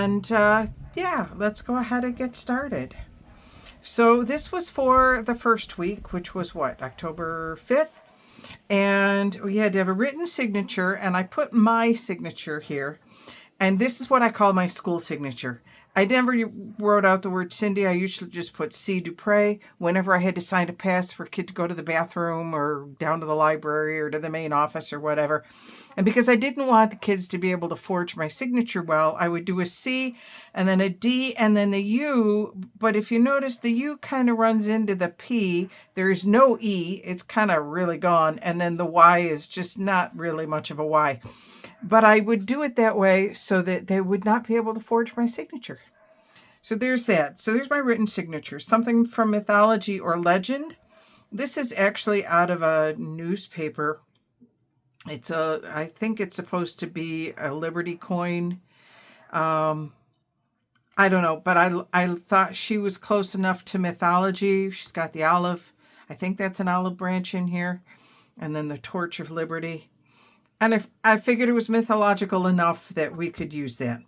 And yeah, let's go ahead and get started. So this was for the first week, which was what, October 5th? And we had to have a written signature, and I put my signature here. And this is what I call my school signature. I never wrote out the word Cindy. I usually just put C. Dupre whenever I had to sign a pass for a kid to go to the bathroom or down to the library or to the main office or whatever. And because I didn't want the kids to be able to forge my signature well, I would do a C and then a D and then the U. But if you notice, the U kind of runs into the P. There is no E. It's kind of really gone. And then the Y is just not really much of a Y. But I would do it that way so that they would not be able to forge my signature. So there's that. So there's my written signature. Something from mythology or legend. This is actually out of a newspaper. I think it's supposed to be a Liberty coin. I don't know, but I thought she was close enough to mythology. She's got the olive. I think that's an olive branch in here. And then the Torch of Liberty. And I figured it was mythological enough that we could use that.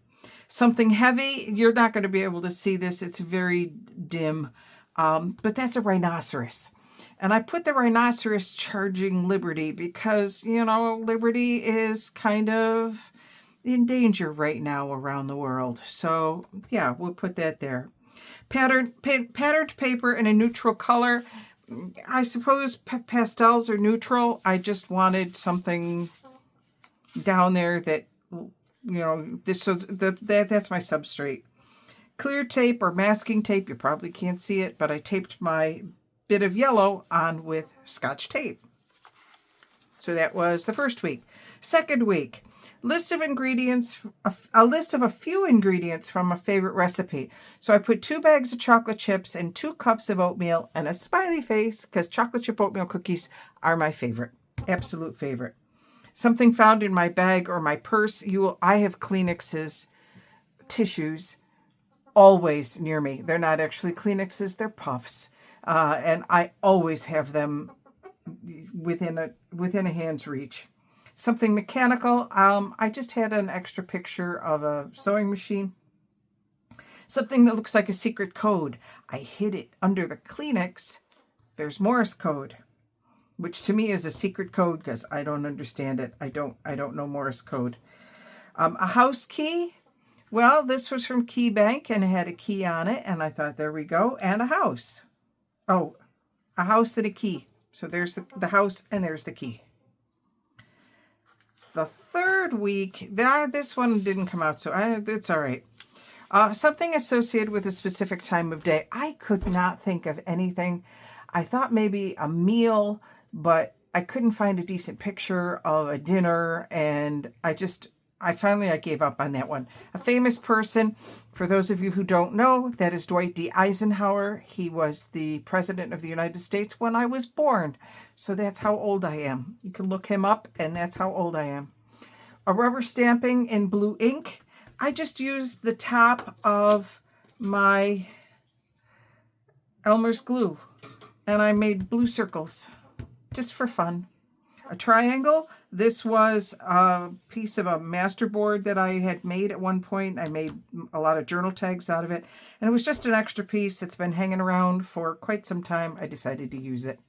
Something heavy, you're not going to be able to see this. It's very dim, but that's a rhinoceros. And I put the rhinoceros charging Liberty because, you know, Liberty is kind of in danger right now around the world. So, yeah, we'll put that there. Patterned paper in a neutral color. I suppose pastels are neutral. I just wanted something down there that, you know, that's my substrate. Clear tape or masking tape, you probably can't see it, but I taped my bit of yellow on with Scotch tape. So that was the first week. Second week, list of ingredients, a list of a few ingredients from a favorite recipe. So I put 2 bags of chocolate chips and 2 cups of oatmeal and a smiley face because chocolate chip oatmeal cookies are my favorite, absolute favorite. Something found in my bag or my purse. I have Kleenexes, tissues, always near me. They're not actually Kleenexes, they're puffs. And I always have them within a hand's reach. Something mechanical. I just had an extra picture of a sewing machine. Something that looks like a secret code. I hid it under the Kleenex. There's Morse code, which to me is a secret code because I don't understand it. I don't know Morse code. A house key. Well, this was from Key Bank and it had a key on it. And I thought, there we go. And a house. Oh, a house and a key. So there's the house and there's the key. The third week, this one didn't come out, so it's all right. Something associated with a specific time of day. I could not think of anything. I thought maybe a meal, but I couldn't find a decent picture of a dinner, and I finally gave up on that one. A famous person, for those of you who don't know, that is Dwight D. Eisenhower. He was the president of the United States when I was born. So that's how old I am. You can look him up, and that's how old I am. A rubber stamping in blue ink. I just used the top of my Elmer's glue, and I made blue circles just for fun. A triangle. This was a piece of a masterboard that I had made at one point. I made a lot of journal tags out of it, and it was just an extra piece that's been hanging around for quite some time. I decided to use it.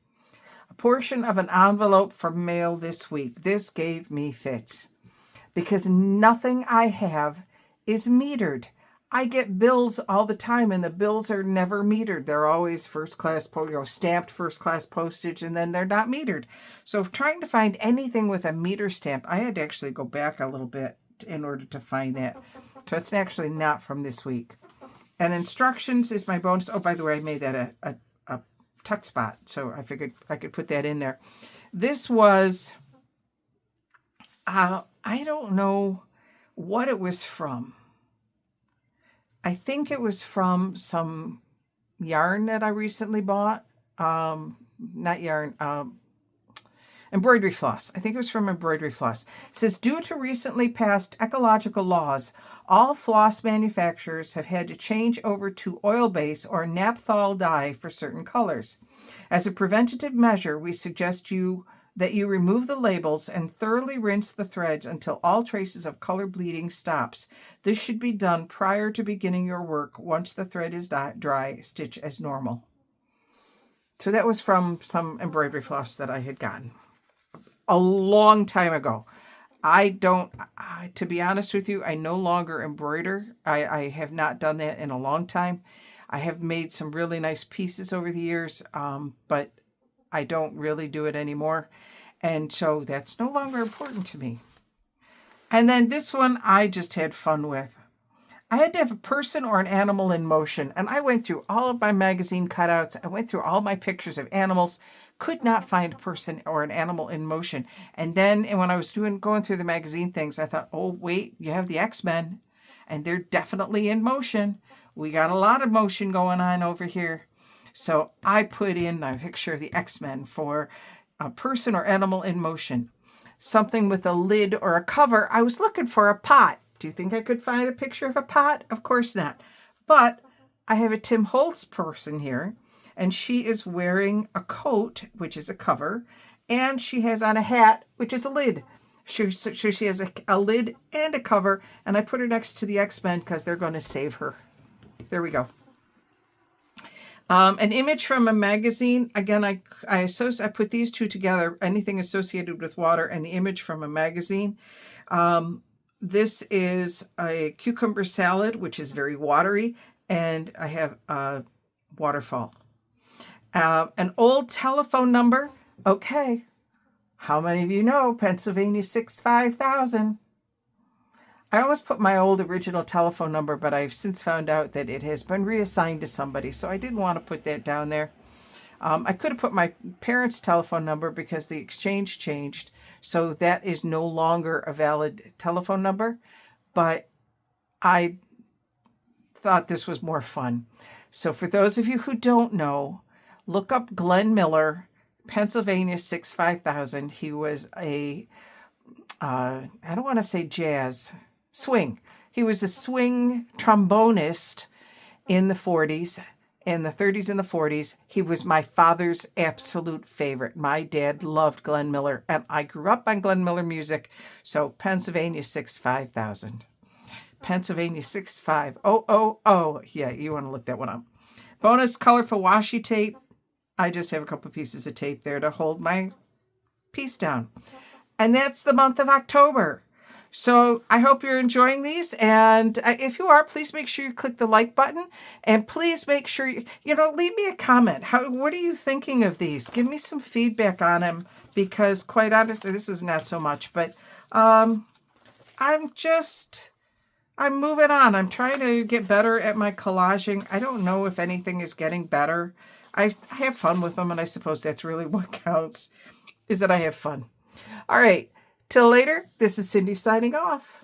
A portion of an envelope from mail this week. This gave me fits because nothing I have is metered. I get bills all the time, and the bills are never metered. They're always first class, stamped first class postage, and then they're not metered. So trying to find anything with a meter stamp, I had to actually go back a little bit in order to find that. So it's actually not from this week. And instructions is my bonus. Oh, by the way, I made that a tuck spot, so I figured I could put that in there. This was, I don't know what it was from. I think it was from some yarn that I recently bought. Not yarn, embroidery floss. I think it was from embroidery floss. It says, due to recently passed ecological laws, all floss manufacturers have had to change over to oil-based or naphthol dye for certain colors. As a preventative measure, we suggest you that you remove the labels and thoroughly rinse the threads until all traces of color bleeding stops. This should be done prior to beginning your work. Once the thread is dry, stitch as normal. So that was from some embroidery floss that I had gotten a long time ago. To be honest with you, I no longer embroider. I have not done that in a long time. I have made some really nice pieces over the years, but I don't really do it anymore. And so that's no longer important to me. And then this one I just had fun with. I had to have a person or an animal in motion. And I went through all of my magazine cutouts. I went through all my pictures of animals. Could not find a person or an animal in motion. And then when I was going through the magazine things, I thought, oh, wait, you have the X-Men. And they're definitely in motion. We got a lot of motion going on over here. So I put in a picture of the X-Men for a person or animal in motion. Something with a lid or a cover. I was looking for a pot. Do you think I could find a picture of a pot? Of course not. But I have a Tim Holtz person here, and she is wearing a coat, which is a cover, and she has on a hat, which is a lid. She has a lid and a cover, and I put her next to the X-Men because they're going to save her. There we go. An image from a magazine. Again, I put these two together, anything associated with water, and the image from a magazine. This is a cucumber salad, which is very watery, and I have a waterfall. An old telephone number. Okay. How many of you know Pennsylvania 65000? I almost put my old original telephone number, but I've since found out that it has been reassigned to somebody, so I didn't want to put that down there. I could have put my parents' telephone number because the exchange changed, so that is no longer a valid telephone number, but I thought this was more fun. So for those of you who don't know, look up Glenn Miller, Pennsylvania 65000. He was I don't want to say jazz, swing. He was a swing trombonist in the 40s, in the 30s and the 40s. He was my father's absolute favorite. My dad loved Glenn Miller, and I grew up on Glenn Miller music. So Pennsylvania 65000. Pennsylvania 65000. Yeah, you want to look that one up. Bonus colorful washi tape. I just have a couple pieces of tape there to hold my piece down. And that's the month of October. So I hope you're enjoying these. And if you are, please make sure you click the like button. And please make sure, leave me a comment. What are you thinking of these? Give me some feedback on them. Because quite honestly, this is not so much. But I'm moving on. I'm trying to get better at my collaging. I don't know if anything is getting better. I have fun with them. And I suppose that's really what counts, is that I have fun. All right. Till later, this is Cindy signing off.